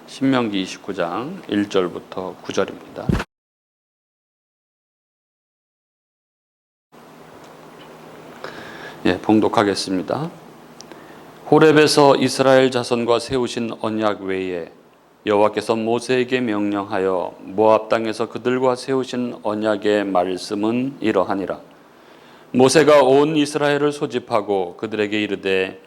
신명기 29장 1절부터 9절입니다. 봉독하겠습니다. 호렙에서 이스라엘 자손과 세우신 언약 외에 여호와께서 모세에게 명령하여 모압 땅에서 그들과 세우신 언약의 말씀은 이러하니라. 모세가 온 이스라엘을 소집하고 그들에게 이르되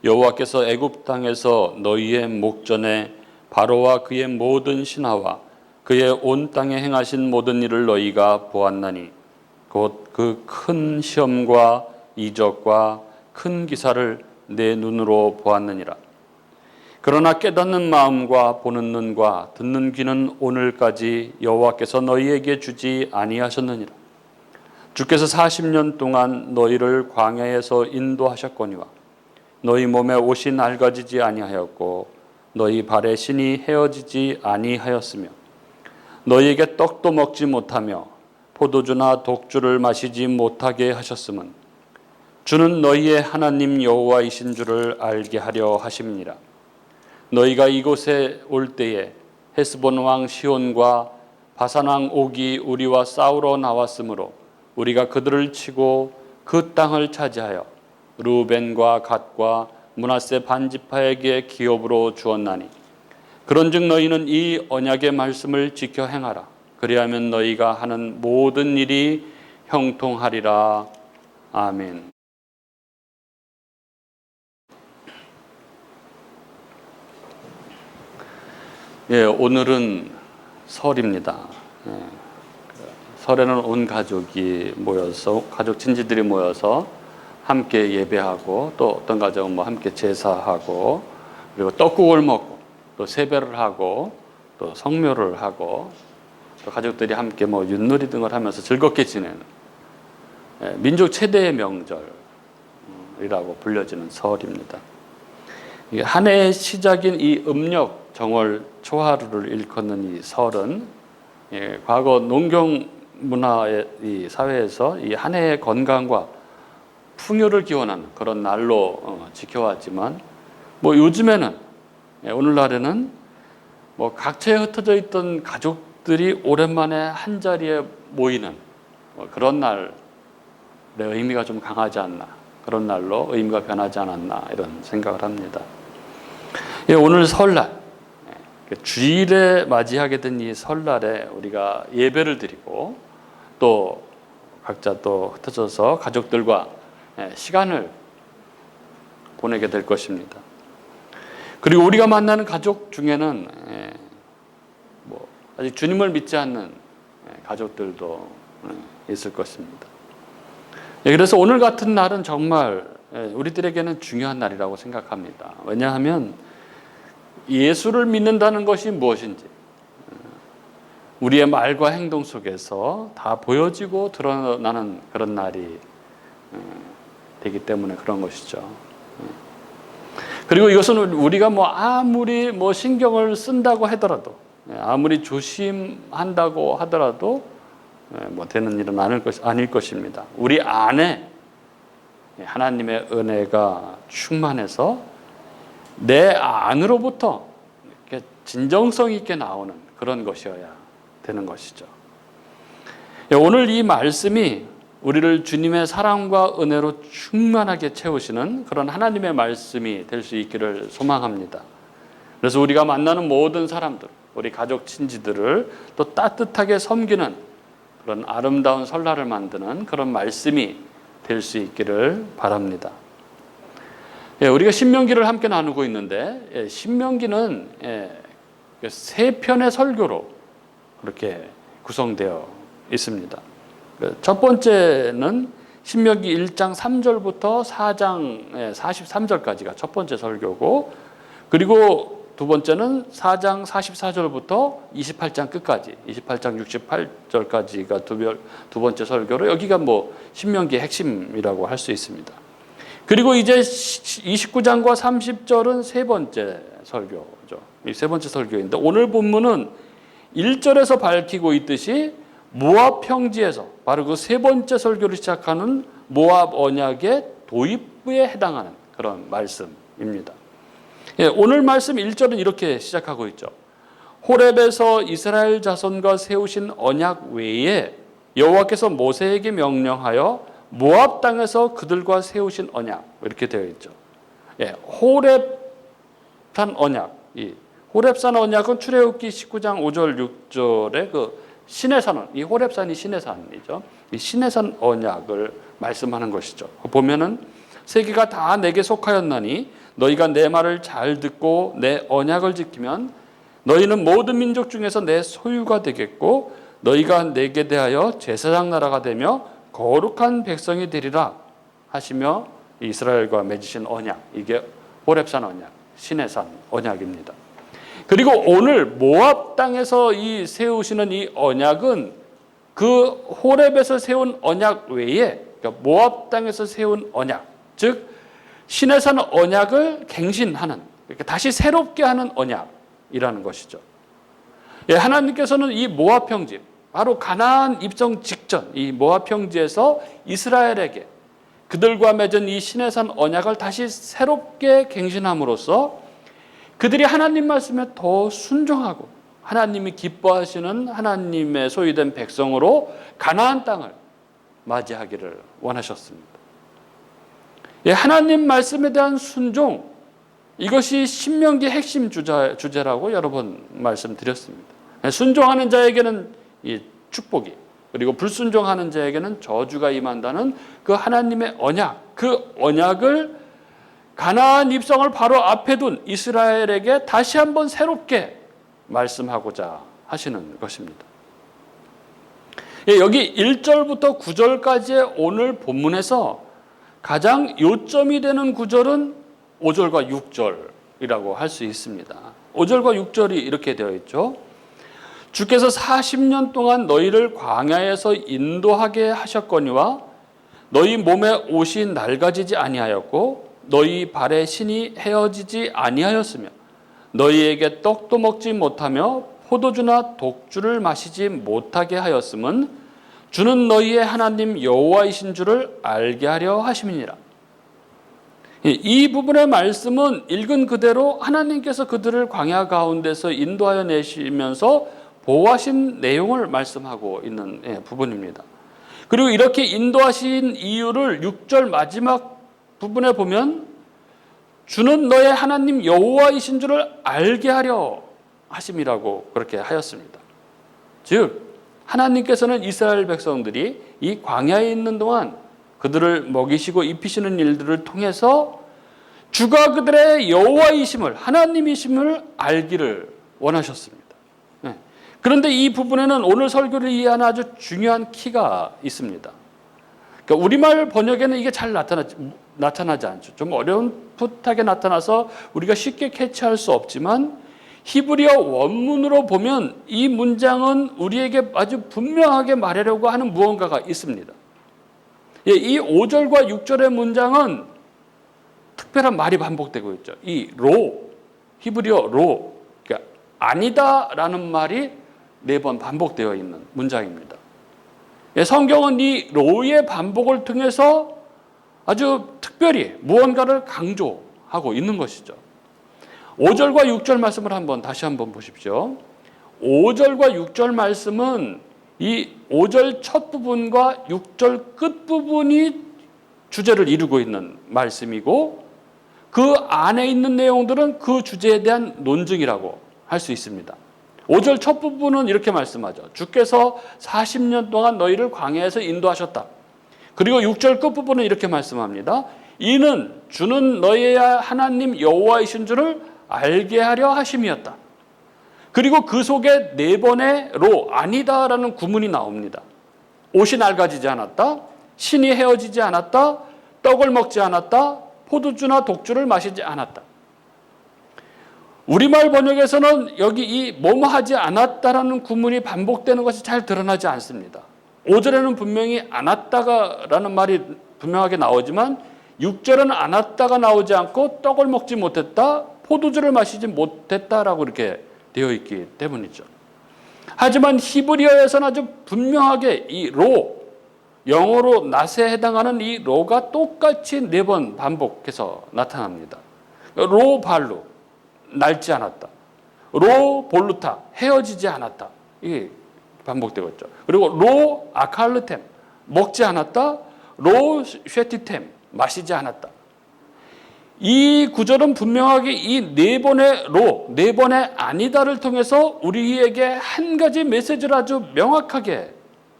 여호와께서 애굽 땅에서 너희의 목전에 바로와 그의 모든 신하와 그의 온 땅에 행하신 모든 일을 너희가 보았나니 곧 그 큰 시험과 이적과 큰 기사를 내 눈으로 보았느니라. 그러나 깨닫는 마음과 보는 눈과 듣는 귀는 오늘까지 여호와께서 너희에게 주지 아니하셨느니라. 주께서 40년 동안 너희를 광야에서 인도하셨거니와 너희 몸에 옷이 낡아지지 아니하였고 너희 발에 신이 헤어지지 아니하였으며 너희에게 떡도 먹지 못하며 포도주나 독주를 마시지 못하게 하셨음은 주는 너희의 하나님 여호와이신 줄을 알게 하려 하심이니라. 너희가 이곳에 올 때에 헤스본 왕 시온과 바산 왕 옥이 우리와 싸우러 나왔으므로 우리가 그들을 치고 그 땅을 차지하여 르우벤과 갓과 므낫세 반지파에게 기업으로 주었나니 그런즉 너희는 이 언약의 말씀을 지켜 행하라. 그리하면 너희가 하는 모든 일이 형통하리라. 아멘. 오늘은 설입니다. 설에는 온 가족이 모여서 가족 친지들이 모여서 함께 예배하고 또 어떤 가정은 함께 제사하고 그리고 떡국을 먹고 또 세배를 하고 또 성묘를 하고 또 가족들이 함께 윷놀이 등을 하면서 즐겁게 지내는 민족 최대의 명절이라고 불려지는 설입니다. 한 해의 시작인 이 음력 정월 초하루를 일컫는 이 설은 과거 농경 문화의 이 사회에서 이 한 해의 건강과 풍요를 기원하는 그런 날로 지켜왔지만 요즘에는 오늘날에는 각처에 흩어져 있던 가족들이 오랜만에 한 자리에 모이는 그런 날의 의미가 좀 강하지 않나, 그런 날로 의미가 변하지 않았나 이런 생각을 합니다. 오늘 설날 주일에 맞이하게 된 이 설날에 우리가 예배를 드리고 또 각자 또 흩어져서 가족들과 시간을 보내게 될 것입니다. 그리고 우리가 만나는 가족 중에는 아직 주님을 믿지 않는 가족들도 있을 것입니다. 그래서 오늘 같은 날은 정말 우리들에게는 중요한 날이라고 생각합니다. 왜냐하면 예수를 믿는다는 것이 무엇인지 우리의 말과 행동 속에서 다 보여지고 드러나는 그런 날이 되기 때문에 그런 것이죠. 그리고 이것은 우리가 아무리 신경을 쓴다고 하더라도 아무리 조심한다고 하더라도 되는 일은 아닐 것입니다. 우리 안에 하나님의 은혜가 충만해서 내 안으로부터 이렇게 진정성 있게 나오는 그런 것이어야 되는 것이죠. 오늘 이 말씀이 우리를 주님의 사랑과 은혜로 충만하게 채우시는 그런 하나님의 말씀이 될 수 있기를 소망합니다. 그래서 우리가 만나는 모든 사람들, 우리 가족 친지들을 또 따뜻하게 섬기는 그런 아름다운 설날을 만드는 그런 말씀이 될 수 있기를 바랍니다. 우리가 신명기를 함께 나누고 있는데 신명기는 세 편의 설교로 그렇게 구성되어 있습니다. 첫 번째는 신명기 1장 3절부터 4장 43절까지가 첫 번째 설교고, 그리고 두 번째는 4장 44절부터 28장 끝까지 28장 68절까지가 두 번째 설교로 여기가 신명기의 핵심이라고 할 수 있습니다. 그리고 이제 29장과 30절은 세 번째 설교죠. 이 세 번째 설교인데 오늘 본문은 1절에서 밝히고 있듯이 모압 평지에서 바로 그 세 번째 설교를 시작하는 모압 언약의 도입부에 해당하는 그런 말씀입니다. 오늘 말씀 1절은 이렇게 시작하고 있죠. 호렙에서 이스라엘 자손과 세우신 언약 외에 여호와께서 모세에게 명령하여 모압 땅에서 그들과 세우신 언약, 이렇게 되어 있죠. 예, 호렙산 언약. 이 호렙산 언약은 출애굽기 19장 5절 6절에 그 시내산, 이 호렙산이 시내산이죠. 이 시내산 언약을 말씀하는 것이죠. 보면은 세계가 다 내게 속하였나니 너희가 내 말을 잘 듣고 내 언약을 지키면 너희는 모든 민족 중에서 내 소유가 되겠고 너희가 내게 대하여 제사장 나라가 되며 거룩한 백성이 되리라 하시며 이스라엘과 맺으신 언약, 이게 호렙산 언약, 시내산 언약입니다. 그리고 오늘 모압 땅에서 이 세우시는 이 언약은 그 호렙에서 세운 언약 외에, 그러니까 모압 땅에서 세운 언약, 즉 시내산 언약을 갱신하는, 그러니까 다시 새롭게 하는 언약이라는 것이죠. 예, 하나님께서는 이 모압 평지, 바로 가나안 입성 직전 이 모압 평지에서 이스라엘에게 그들과 맺은 이 시내산 언약을 다시 새롭게 갱신함으로써 그들이 하나님 말씀에 더 순종하고 하나님이 기뻐하시는 하나님의 소유된 백성으로 가나안 땅을 맞이하기를 원하셨습니다. 예, 하나님 말씀에 대한 순종, 이것이 신명기 핵심 주제라고 여러 번 말씀드렸습니다. 순종하는 자에게는 이 축복이, 그리고 불순종하는 자에게는 저주가 임한다는 그 하나님의 언약, 그 언약을 가나안 입성을 바로 앞에 둔 이스라엘에게 다시 한번 새롭게 말씀하고자 하시는 것입니다. 여기 1절부터 9절까지의 오늘 본문에서 가장 요점이 되는 구절은 5절과 6절이라고 할 수 있습니다. 5절과 6절이 이렇게 되어 있죠. 주께서 40년 동안 너희를 광야에서 인도하게 하셨거니와 너희 몸에 옷이 낡아지지 아니하였고 너희 발에 신이 헤어지지 아니하였으며 너희에게 떡도 먹지 못하며 포도주나 독주를 마시지 못하게 하였음은 주는 너희의 하나님 여호와이신 줄을 알게 하려 하심이니라. 이 부분의 말씀은 읽은 그대로 하나님께서 그들을 광야 가운데서 인도하여 내시면서 보호하신 내용을 말씀하고 있는 부분입니다. 그리고 이렇게 인도하신 이유를 6절 마지막 부분에 보면 주는 너의 하나님 여호와이신 줄을 알게 하려 하심이라고 그렇게 하였습니다. 즉 하나님께서는 이스라엘 백성들이 이 광야에 있는 동안 그들을 먹이시고 입히시는 일들을 통해서 주가 그들의 여호와이심을, 하나님이심을 알기를 원하셨습니다. 그런데 이 부분에는 오늘 설교를 이해하는 아주 중요한 키가 있습니다. 그러니까 우리말 번역에는 이게 잘 나타나지 않죠. 좀 어렴풋하게 나타나서 우리가 쉽게 캐치할 수 없지만 히브리어 원문으로 보면 이 문장은 우리에게 아주 분명하게 말하려고 하는 무언가가 있습니다. 이 5절과 6절의 문장은 특별한 말이 반복되고 있죠. 이 로, 히브리어 로, 그러니까 아니다라는 말이 4번 반복되어 있는 문장입니다. 성경은 이 로의 반복을 통해서 아주 특별히 무언가를 강조하고 있는 것이죠. 5절과 6절 말씀을 다시 한번 보십시오. 5절과 6절 말씀은 이 5절 첫 부분과 6절 끝 부분이 주제를 이루고 있는 말씀이고 그 안에 있는 내용들은 그 주제에 대한 논증이라고 할 수 있습니다. 5절 첫 부분은 이렇게 말씀하죠. 주께서 40년 동안 너희를 광야에서 인도하셨다. 그리고 6절 끝부분은 이렇게 말씀합니다. 이는 주는 너희의 하나님 여호와이신 줄을 알게 하려 하심이었다. 그리고 그 속에 4번의 로, 아니다라는 구문이 나옵니다. 옷이 낡아지지 않았다, 신이 헤어지지 않았다, 떡을 먹지 않았다, 포도주나 독주를 마시지 않았다. 우리말 번역에서는 여기 이 뭐뭐 하지 않았다라는 구문이 반복되는 것이 잘 드러나지 않습니다. 5절에는 분명히 않았다라는 말이 분명하게 나오지만 6절은 않았다가 나오지 않고 떡을 먹지 못했다, 포도주를 마시지 못했다라고 이렇게 되어 있기 때문이죠. 하지만 히브리어에서는 아주 분명하게 이 로, 영어로 낫에 해당하는 이 로가 똑같이 4번 반복해서 나타납니다. 로 발루, 낡지 않았다. 로 볼루타, 헤어지지 않았다. 이게 반복되고 있죠. 그리고 로 아칼르템, 먹지 않았다. 로 쉐티템, 마시지 않았다. 이 구절은 분명하게 이 네 번의 로, 네 번의 아니다를 통해서 우리에게 한 가지 메시지를 아주 명확하게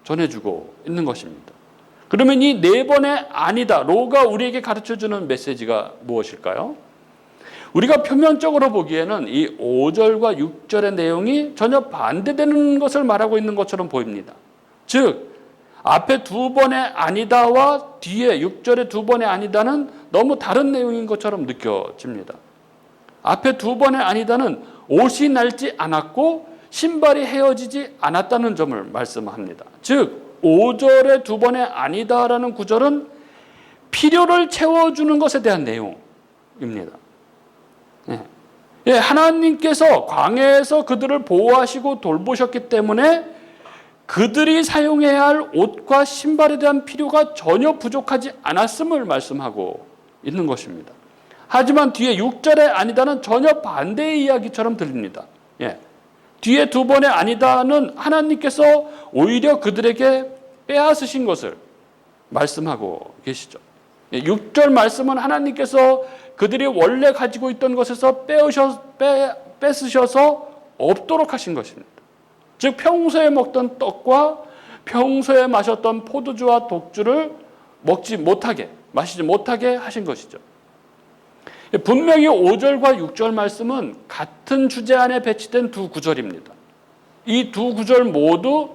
전해주고 있는 것입니다. 그러면 이 네 번의 아니다, 로가 우리에게 가르쳐주는 메시지가 무엇일까요? 우리가 표면적으로 보기에는 이 5절과 6절의 내용이 전혀 반대되는 것을 말하고 있는 것처럼 보입니다. 즉 앞에 두 번의 아니다와 뒤에 6절의 두 번의 아니다는 너무 다른 내용인 것처럼 느껴집니다. 앞에 두 번의 아니다는 옷이 낡지 않았고 신발이 헤어지지 않았다는 점을 말씀합니다. 즉 5절의 두 번의 아니다라는 구절은 필요를 채워주는 것에 대한 내용입니다. 하나님께서 광야에서 그들을 보호하시고 돌보셨기 때문에 그들이 사용해야 할 옷과 신발에 대한 필요가 전혀 부족하지 않았음을 말씀하고 있는 것입니다. 하지만 뒤에 6절의 아니다는 전혀 반대의 이야기처럼 들립니다. 뒤에 두 번의 아니다는 하나님께서 오히려 그들에게 빼앗으신 것을 말씀하고 계시죠. 6절 말씀은 하나님께서 그들이 원래 가지고 있던 것에서 뺏으셔서 없도록 하신 것입니다. 즉 평소에 먹던 떡과 평소에 마셨던 포도주와 독주를 먹지 못하게, 마시지 못하게 하신 것이죠. 분명히 5절과 6절 말씀은 같은 주제 안에 배치된 두 구절입니다. 이 두 구절 모두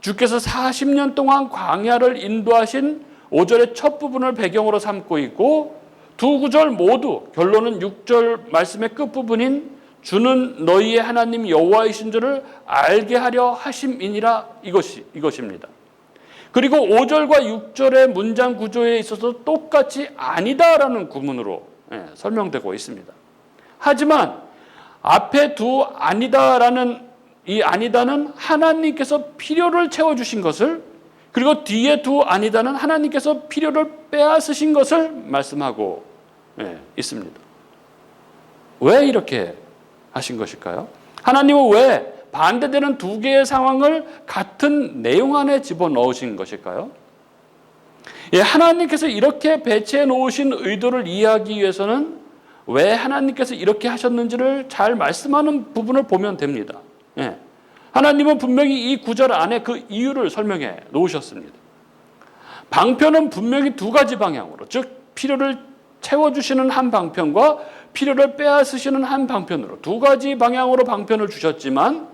주께서 40년 동안 광야를 인도하신 5절의 첫 부분을 배경으로 삼고 있고 두 구절 모두 결론은 6절 말씀의 끝부분인 주는 너희의 하나님 여호와이신 줄을 알게 하려 하심이니라 이것입니다. 그리고 5절과 6절의 문장 구조에 있어서 똑같이 아니다라는 구문으로 설명되고 있습니다. 하지만 앞에 두 아니다라는 이 아니다는 하나님께서 필요를 채워주신 것을 그리고 뒤에 두 아니다는 하나님께서 필요를 빼앗으신 것을 말씀하고 있습니다. 왜 이렇게 하신 것일까요? 하나님은 왜 반대되는 두 개의 상황을 같은 내용 안에 집어넣으신 것일까요? 하나님께서 이렇게 배치해 놓으신 의도를 이해하기 위해서는 왜 하나님께서 이렇게 하셨는지를 잘 말씀하는 부분을 보면 됩니다. 하나님은 분명히 이 구절 안에 그 이유를 설명해 놓으셨습니다. 방편은 분명히 두 가지 방향으로, 즉 필요를 채워주시는 한 방편과 필요를 빼앗으시는 한 방편으로 두 가지 방향으로 방편을 주셨지만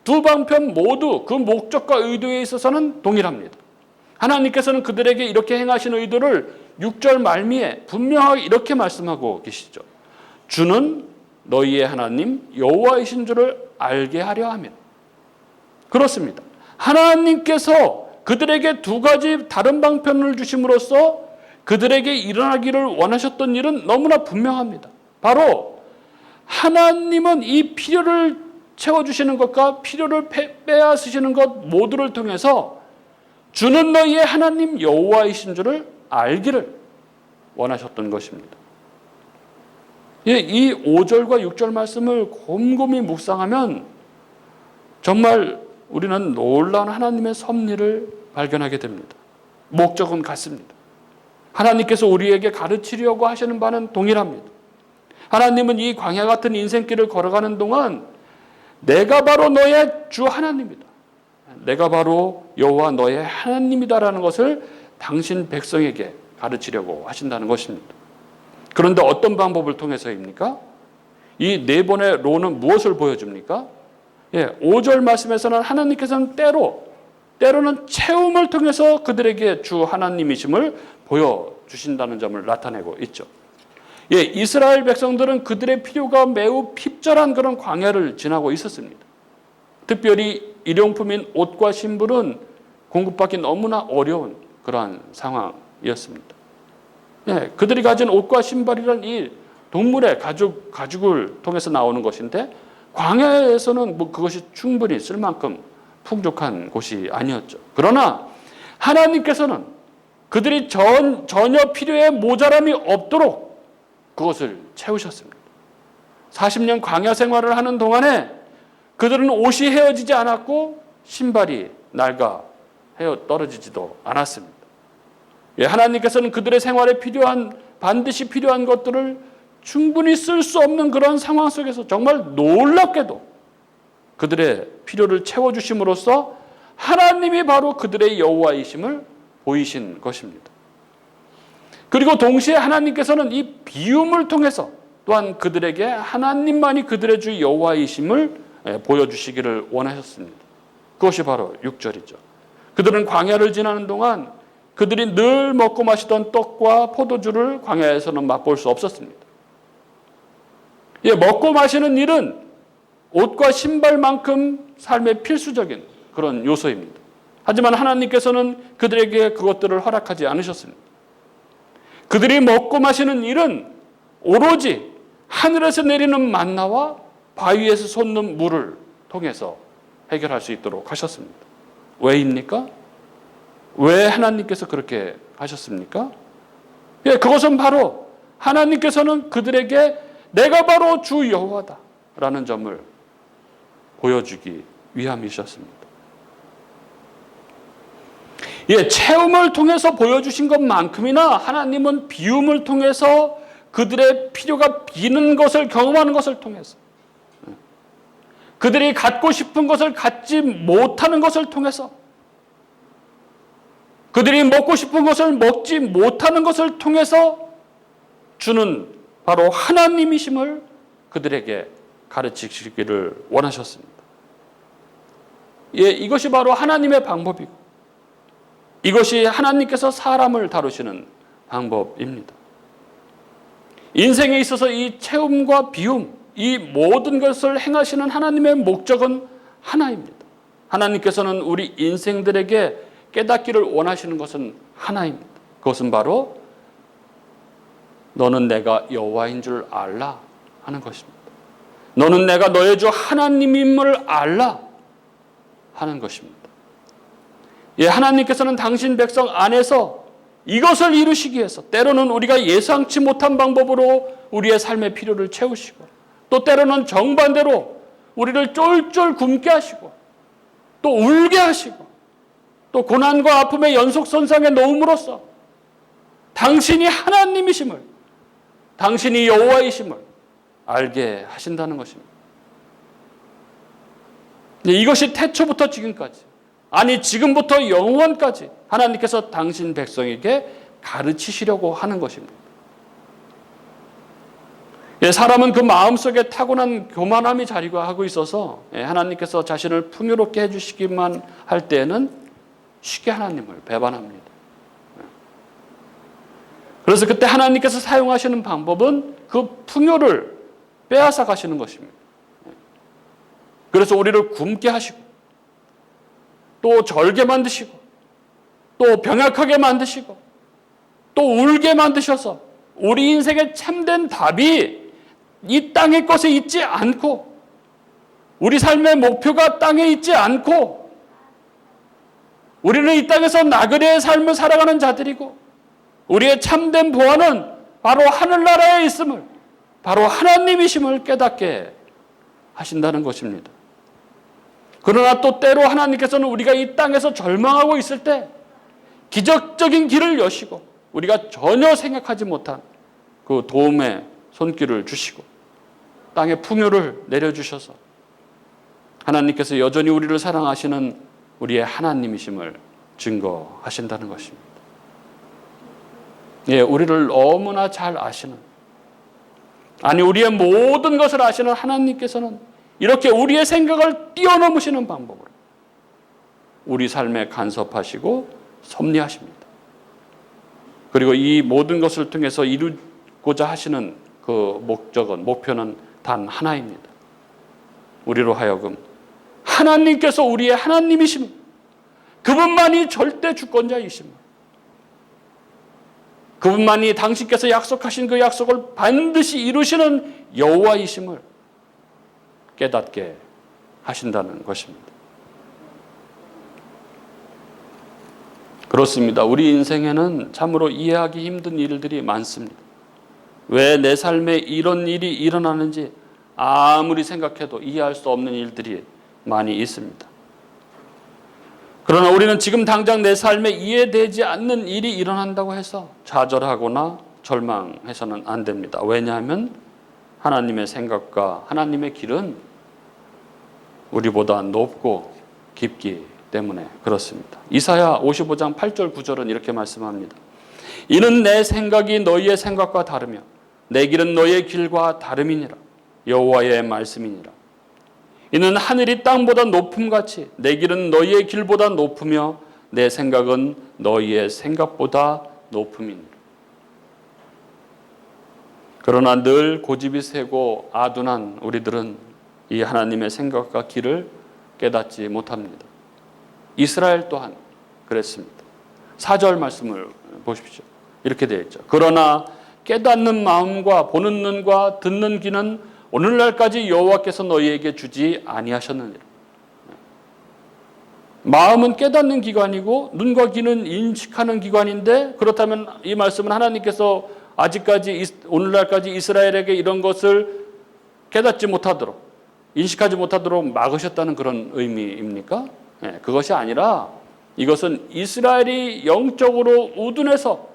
두 방편 모두 그 목적과 의도에 있어서는 동일합니다. 하나님께서는 그들에게 이렇게 행하신 의도를 6절 말미에 분명하게 이렇게 말씀하고 계시죠. 주는 너희의 하나님 여호와이신 줄을 알게 하려 함이라. 그렇습니다. 하나님께서 그들에게 두 가지 다른 방편을 주심으로써 그들에게 일어나기를 원하셨던 일은 너무나 분명합니다. 바로 하나님은 이 필요를 채워주시는 것과 필요를 빼앗으시는 것 모두를 통해서 주는 너희의 하나님 여호와이신 줄을 알기를 원하셨던 것입니다. 이 5절과 6절 말씀을 곰곰이 묵상하면 정말 우리는 놀라운 하나님의 섭리를 발견하게 됩니다. 목적은 같습니다. 하나님께서 우리에게 가르치려고 하시는 바는 동일합니다. 하나님은 이 광야 같은 인생길을 걸어가는 동안 내가 바로 너의 주 하나님이다. 내가 바로 여호와 너의 하나님이다라는 것을 당신 백성에게 가르치려고 하신다는 것입니다. 그런데 어떤 방법을 통해서입니까? 이 네 번의 로는 무엇을 보여줍니까? 5절 말씀에서는 하나님께서는 때로는 채움을 통해서 그들에게 주 하나님이심을 보여주신다는 점을 나타내고 있죠. 이스라엘 백성들은 그들의 필요가 매우 핍절한 그런 광야를 지나고 있었습니다. 특별히 일용품인 옷과 신발은 공급받기 너무나 어려운 그러한 상황이었습니다. 그들이 가진 옷과 신발이란 이 동물의 가죽을 통해서 나오는 것인데 광야에서는 그것이 충분히 쓸 만큼 풍족한 곳이 아니었죠. 그러나 하나님께서는 그들이 전혀 필요에 모자람이 없도록 그것을 채우셨습니다. 40년 광야 생활을 하는 동안에 그들은 옷이 헤어지지 않았고 신발이 낡아 떨어지지도 않았습니다. 하나님께서는 그들의 생활에 반드시 필요한 것들을 충분히 쓸 수 없는 그런 상황 속에서 정말 놀랍게도 그들의 필요를 채워주심으로써 하나님이 바로 그들의 여호와이심을 보이신 것입니다. 그리고 동시에 하나님께서는 이 비움을 통해서 또한 그들에게 하나님만이 그들의 주 여호와이심을 보여주시기를 원하셨습니다. 그것이 바로 6절이죠. 그들은 광야를 지나는 동안 그들이 늘 먹고 마시던 떡과 포도주를 광야에서는 맛볼 수 없었습니다. 먹고 마시는 일은 옷과 신발만큼 삶의 필수적인 그런 요소입니다. 하지만 하나님께서는 그들에게 그것들을 허락하지 않으셨습니다. 그들이 먹고 마시는 일은 오로지 하늘에서 내리는 만나와 바위에서 솟는 물을 통해서 해결할 수 있도록 하셨습니다. 왜입니까? 왜 하나님께서 그렇게 하셨습니까? 그것은 바로 하나님께서는 그들에게 내가 바로 주 여호와다라는 점을 보여주기 위함이셨습니다. 체험을 통해서 보여주신 것만큼이나 하나님은 비움을 통해서 그들의 필요가 비는 것을 경험하는 것을 통해서 그들이 갖고 싶은 것을 갖지 못하는 것을 통해서 그들이 먹고 싶은 것을 먹지 못하는 것을 통해서 주는 바로 하나님이심을 그들에게 가르치시기를 원하셨습니다. 이것이 바로 하나님의 방법이고 이것이 하나님께서 사람을 다루시는 방법입니다. 인생에 있어서 이 체험과 비움, 이 모든 것을 행하시는 하나님의 목적은 하나입니다. 하나님께서는 우리 인생들에게 깨닫기를 원하시는 것은 하나입니다. 그것은 바로 너는 내가 여호와인 줄 알라 하는 것입니다. 너는 내가 너의 주 하나님임을 알라 하는 것입니다. 하나님께서는 당신 백성 안에서 이것을 이루시기 위해서 때로는 우리가 예상치 못한 방법으로 우리의 삶의 필요를 채우시고 또 때로는 정반대로 우리를 쫄쫄 굶게 하시고 또 울게 하시고 또 고난과 아픔의 연속선상에 놓음으로써 당신이 하나님이심을 당신이 여호와이심을 알게 하신다는 것입니다. 이것이 태초부터 지금까지 아니 지금부터 영원까지 하나님께서 당신 백성에게 가르치시려고 하는 것입니다. 사람은 그 마음속에 타고난 교만함이 자리하고 있어서 하나님께서 자신을 풍요롭게 해주시기만 할 때에는 쉽게 하나님을 배반합니다. 그래서 그때 하나님께서 사용하시는 방법은 그 풍요를 빼앗아 가시는 것입니다. 그래서 우리를 굶게 하시고 또 절게 만드시고 또 병약하게 만드시고 또 울게 만드셔서 우리 인생의 참된 답이 이 땅의 것에 있지 않고 우리 삶의 목표가 땅에 있지 않고 우리는 이 땅에서 나그네의 삶을 살아가는 자들이고 우리의 참된 보안은 바로 하늘나라에 있음을 바로 하나님이심을 깨닫게 하신다는 것입니다. 그러나 또 때로 하나님께서는 우리가 이 땅에서 절망하고 있을 때 기적적인 길을 여시고 우리가 전혀 생각하지 못한 그 도움의 손길을 주시고 땅의 풍요를 내려주셔서 하나님께서 여전히 우리를 사랑하시는 우리의 하나님이심을 증거하신다는 것입니다. 우리를 너무나 잘 아시는 아니 우리의 모든 것을 아시는 하나님께서는 이렇게 우리의 생각을 뛰어넘으시는 방법으로 우리 삶에 간섭하시고 섭리하십니다. 그리고 이 모든 것을 통해서 이루고자 하시는 그 목표는 단 하나입니다. 우리로 하여금 하나님께서 우리의 하나님이십니다. 그분만이 절대 주권자이십니다. 그분만이 당신께서 약속하신 그 약속을 반드시 이루시는 여호와이심을 깨닫게 하신다는 것입니다. 그렇습니다. 우리 인생에는 참으로 이해하기 힘든 일들이 많습니다. 왜 내 삶에 이런 일이 일어나는지 아무리 생각해도 이해할 수 없는 일들이 많이 있습니다. 그러나 우리는 지금 당장 내 삶에 이해되지 않는 일이 일어난다고 해서 좌절하거나 절망해서는 안 됩니다. 왜냐하면 하나님의 생각과 하나님의 길은 우리보다 높고 깊기 때문에 그렇습니다. 이사야 55장 8절 9절은 이렇게 말씀합니다. 이는 내 생각이 너희의 생각과 다르며 내 길은 너희의 길과 다름이니라. 여호와의 말씀이니라. 이는 하늘이 땅보다 높음같이 내 길은 너희의 길보다 높으며 내 생각은 너희의 생각보다 높음이니라. 그러나 늘 고집이 세고 아둔한 우리들은 이 하나님의 생각과 길을 깨닫지 못합니다. 이스라엘 또한 그랬습니다. 4절 말씀을 보십시오. 이렇게 되어 있죠. 그러나 깨닫는 마음과 보는 눈과 듣는 귀는 오늘날까지 여호와께서 너희에게 주지 아니하셨느니라. 마음은 깨닫는 기관이고 눈과 귀는 인식하는 기관인데, 그렇다면 이 말씀은 하나님께서 아직까지 오늘날까지 이스라엘에게 이런 것을 깨닫지 못하도록, 인식하지 못하도록 막으셨다는 그런 의미입니까? 네, 그것이 아니라 이것은 이스라엘이 영적으로 우둔해서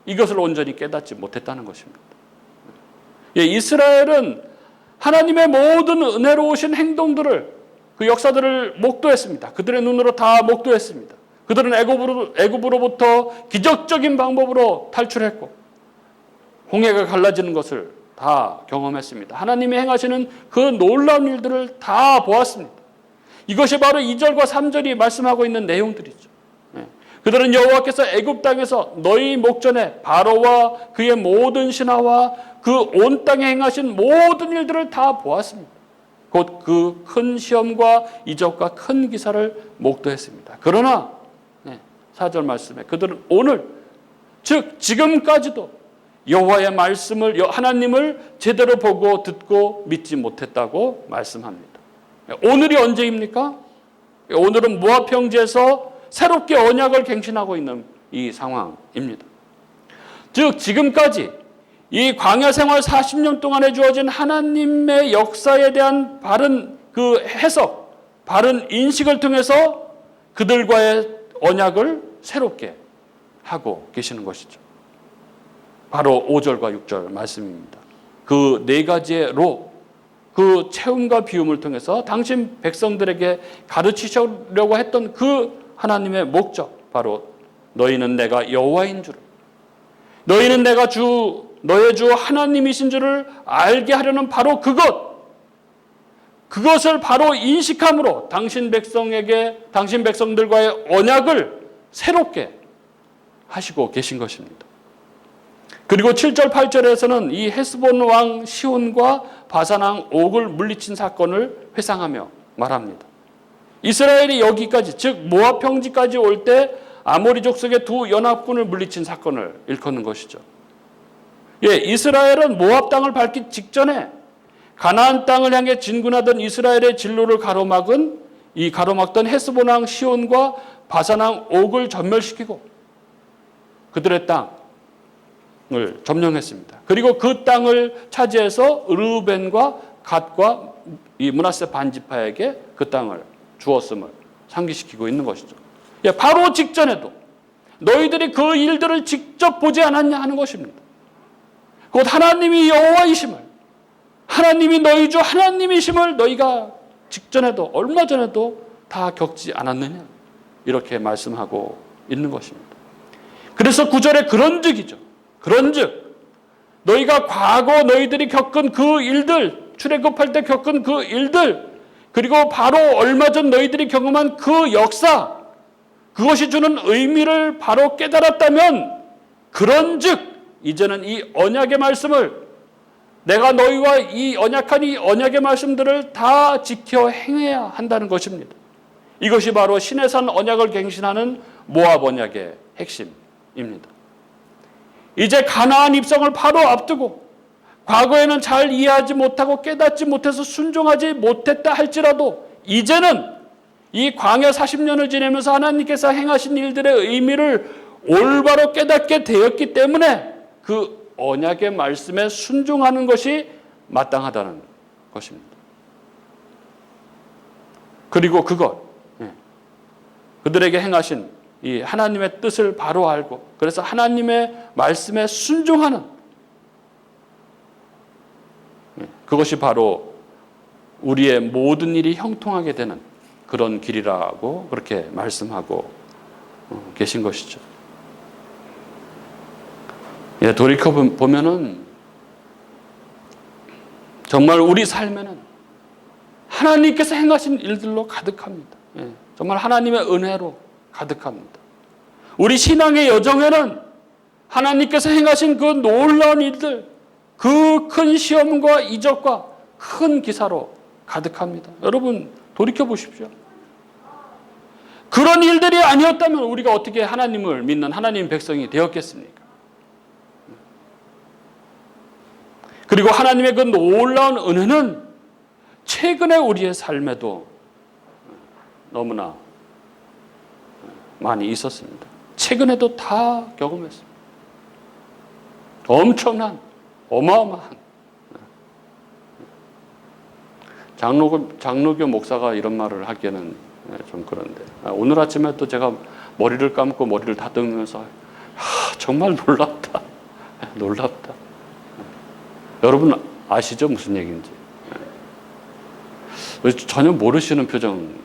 이것을 온전히 깨닫지 못했다는 것입니다. 예, 이스라엘은 하나님의 모든 은혜로우신 행동들을, 그 역사들을 목도했습니다. 그들의 눈으로 다 목도했습니다. 그들은 애굽으로부터 기적적인 방법으로 탈출했고 홍해가 갈라지는 것을 다 경험했습니다. 하나님이 행하시는 그 놀라운 일들을 다 보았습니다. 이것이 바로 2절과 3절이 말씀하고 있는 내용들이죠. 그들은 여호와께서 애굽 땅에서 너희 목전에 바로와 그의 모든 신하와 그 온 땅에 행하신 모든 일들을 다 보았습니다. 곧 그 큰 시험과 이적과 큰 기사를 목도했습니다. 그러나 4절 말씀에 그들은 오늘, 즉 지금까지도 여호와의 말씀을, 하나님을 제대로 보고 듣고 믿지 못했다고 말씀합니다. 오늘이 언제입니까? 오늘은 모압 평지에서 새롭게 언약을 갱신하고 있는 이 상황입니다. 즉 지금까지 이 광야 생활 40년 동안에 주어진 하나님의 역사에 대한 바른 그 해석, 바른 인식을 통해서 그들과의 언약을 새롭게 하고 계시는 것이죠. 바로 5절과 6절 말씀입니다. 그 네 가지로 그 체험과 비움을 통해서 당신 백성들에게 가르치시려고 했던 그 하나님의 목적, 바로 너희는 내가 여호와인 줄을, 너희는 내가 너의 주 하나님이신 줄을 알게 하려는 바로 그것을 바로 인식함으로 당신 백성들과의 언약을 새롭게 하시고 계신 것입니다. 그리고 7절 8절에서는 이 헤스본 왕 시온과 바산 왕 옥을 물리친 사건을 회상하며 말합니다. 이스라엘이 여기까지, 즉 모압 평지까지 올 때 아모리 족속의 두 연합군을 물리친 사건을 일컫는 것이죠. 예, 이스라엘은 모압 땅을 밟기 직전에 가나안 땅을 향해 진군하던 이스라엘의 진로를 가로막던 헤스본 왕 시온과 바산 왕 옥을 전멸시키고 그들의 땅을 점령했습니다. 그리고 그 땅을 차지해서 르우벤과 갓과 이 므낫세 반지파에게 그 땅을 주었음을 상기시키고 있는 것이죠. 예, 바로 직전에도 너희들이 그 일들을 직접 보지 않았냐 하는 것입니다. 곧 하나님이 여호와이심을, 하나님이 너희 주 하나님이심을 너희가 직전에도, 얼마 전에도 다 겪지 않았느냐, 이렇게 말씀하고 있는 것입니다. 그래서 9절에 그런즉이죠. 그런즉 너희가 과거 너희들이 겪은 그 일들, 출애굽할 때 겪은 그 일들, 그리고 바로 얼마 전 너희들이 경험한 그 역사, 그것이 주는 의미를 바로 깨달았다면, 그런즉 이제는 이 언약의 말씀을, 내가 너희와 이 언약한 이 언약의 말씀들을 다 지켜 행해야 한다는 것입니다. 이것이 바로 시내산 언약을 갱신하는 모압 언약의 핵심입니다. 이제 가나안 입성을 바로 앞두고 과거에는 잘 이해하지 못하고 깨닫지 못해서 순종하지 못했다 할지라도 이제는 이 광야 40년을 지내면서 하나님께서 행하신 일들의 의미를 올바로 깨닫게 되었기 때문에 그 언약의 말씀에 순종하는 것이 마땅하다는 것입니다. 그리고 그것, 그들에게 행하신 이 하나님의 뜻을 바로 알고, 그래서 하나님의 말씀에 순종하는, 그것이 바로 우리의 모든 일이 형통하게 되는 그런 길이라고 그렇게 말씀하고 계신 것이죠. 돌이켜 보면은 정말 우리 삶에는 하나님께서 행하신 일들로 가득합니다. 정말 하나님의 은혜로 가득합니다. 우리 신앙의 여정에는 하나님께서 행하신 그 놀라운 일들, 그 큰 시험과 이적과 큰 기사로 가득합니다. 여러분 돌이켜 보십시오. 그런 일들이 아니었다면 우리가 어떻게 하나님을 믿는 하나님 백성이 되었겠습니까? 그리고 하나님의 그 놀라운 은혜는 최근에 우리의 삶에도 너무나 많이 있었습니다. 최근에도 다 경험했습니다. 엄청난, 어마어마한. 장로교 목사가 이런 말을 하기에는 좀 그런데, 오늘 아침에 또 제가 머리를 감고 머리를 다듬으면서 정말 놀랍다. 놀랍다. 여러분 아시죠? 무슨 얘기인지. 전혀 모르시는 표정인데.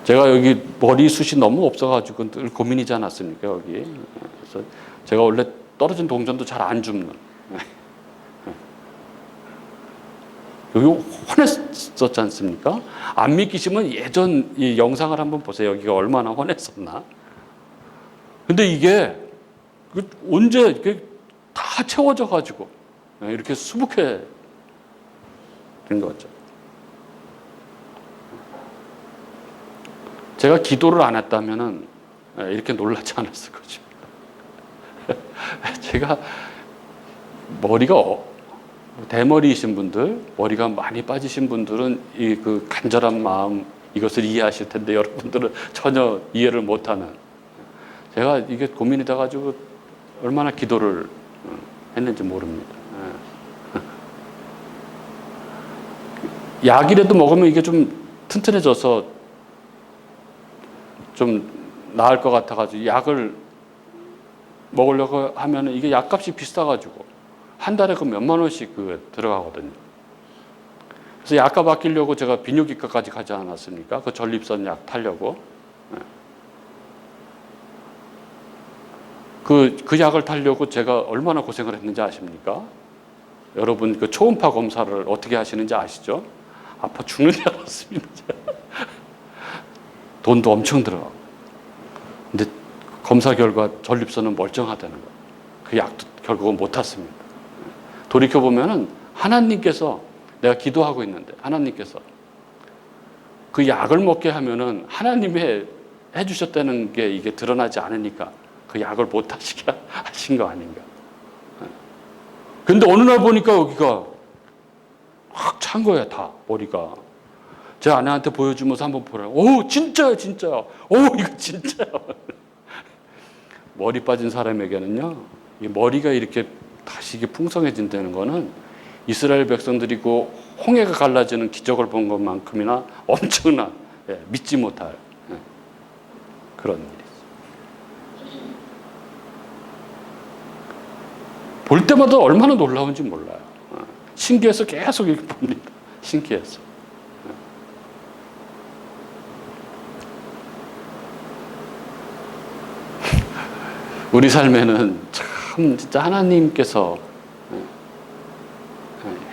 제가 여기 머리숱이 너무 없어가지고 늘 고민이지 않았습니까, 여기. 그래서 제가 원래 떨어진 동전도 잘 안 줍는. 여기 환했었지 않습니까? 안 믿기시면 예전 이 영상을 한번 보세요. 여기가 얼마나 환했었나. 근데 이게 언제 이렇게 다 채워져 가지고 이렇게 수북해 된 거죠. 제가 기도를 안 했다면은 이렇게 놀라지 않았을 것입니다. 제가 머리가 대머리이신 분들, 머리가 많이 빠지신 분들은 이 그 간절한 마음 이것을 이해하실 텐데 여러분들은 전혀 이해를 못하는. 제가 이게 고민이 돼가지고 얼마나 기도를 했는지 모릅니다. 약이라도 먹으면 이게 좀 튼튼해져서 좀 나을 것 같아가지고 약을 먹으려고 하면 이게 약값이 비싸가지고 한 달에 그 몇만 원씩 그 들어가거든요. 그래서 약값 아끼려고 제가 비뇨기과까지 가지 않았습니까? 그 전립선 약 타려고. 그 약을 타려고 제가 얼마나 고생을 했는지 아십니까? 여러분 그 초음파 검사를 어떻게 하시는지 아시죠? 아파 죽는 줄 알았습니다. 돈도 엄청 들어가고. 근데 검사 결과 전립선은 멀쩡하다는 거예요. 그 약도 결국은 못 탔습니다. 돌이켜보면은 하나님께서 내가 기도하고 있는데 하나님께서 그 약을 먹게 하면은 하나님의 해주셨다는 게 이게 드러나지 않으니까 그 약을 못 하시게 하신 거 아닌가. 근데 어느 날 보니까 여기가 확 찬 거야, 다, 머리가. 제 아내한테 보여주면서 한번 보라. 오, 진짜요, 진짜요. 오, 이거 진짜요. 머리 빠진 사람에게는요, 이 머리가 이렇게 다시 이게 풍성해진다는 거는 이스라엘 백성들이 그 홍해가 갈라지는 기적을 본 것만큼이나 엄청난, 믿지 못할 그런 일이 있어요. 볼 때마다 얼마나 놀라운지 몰라요. 신기해서 계속 이렇게 봅니다. 신기해서. 우리 삶에는 참 진짜 하나님께서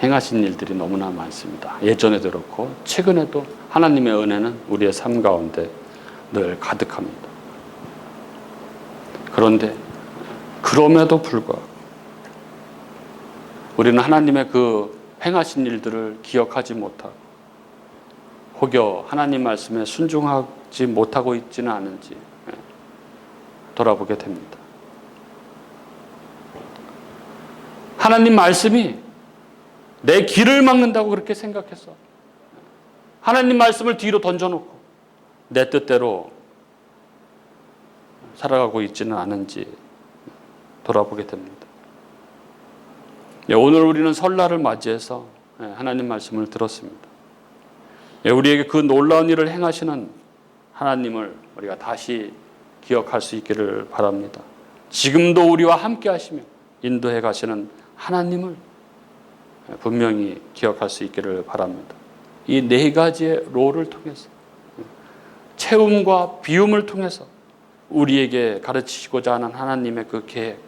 행하신 일들이 너무나 많습니다. 예전에도 그렇고 최근에도 하나님의 은혜는 우리의 삶 가운데 늘 가득합니다. 그런데 그럼에도 불구하고 우리는 하나님의 그 행하신 일들을 기억하지 못하고 혹여 하나님 말씀에 순종하지 못하고 있지는 않은지 돌아보게 됩니다. 하나님 말씀이 내 길을 막는다고 그렇게 생각했어. 하나님 말씀을 뒤로 던져놓고 내 뜻대로 살아가고 있지는 않은지 돌아보게 됩니다. 오늘 우리는 설날을 맞이해서 하나님 말씀을 들었습니다. 우리에게 그 놀라운 일을 행하시는 하나님을 우리가 다시 기억할 수 있기를 바랍니다. 지금도 우리와 함께 하시며 인도해 가시는 하나님을 분명히 기억할 수 있기를 바랍니다. 이 네 가지의 롤을 통해서, 채움과 비움을 통해서 우리에게 가르치시고자 하는 하나님의 그 계획,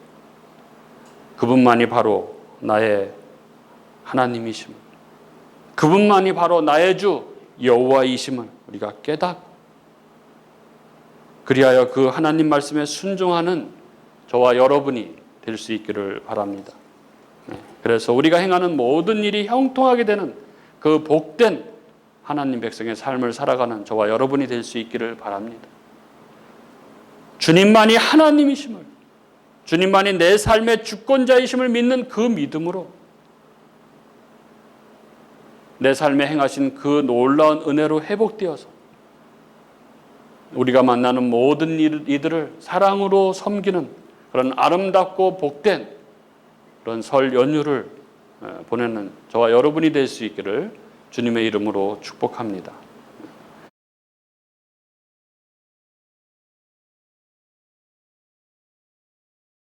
그분만이 바로 나의 하나님이심을, 그분만이 바로 나의 주 여호와이심을 우리가 깨닫고, 그리하여 그 하나님 말씀에 순종하는 저와 여러분이 될 수 있기를 바랍니다. 그래서 우리가 행하는 모든 일이 형통하게 되는 그 복된 하나님 백성의 삶을 살아가는 저와 여러분이 될 수 있기를 바랍니다. 주님만이 하나님이심을, 주님만이 내 삶의 주권자이심을 믿는 그 믿음으로 내 삶에 행하신 그 놀라운 은혜로 회복되어서 우리가 만나는 모든 이들을 사랑으로 섬기는 그런 아름답고 복된 그런 설 연휴를 보내는 저와 여러분이 될 수 있기를 주님의 이름으로 축복합니다.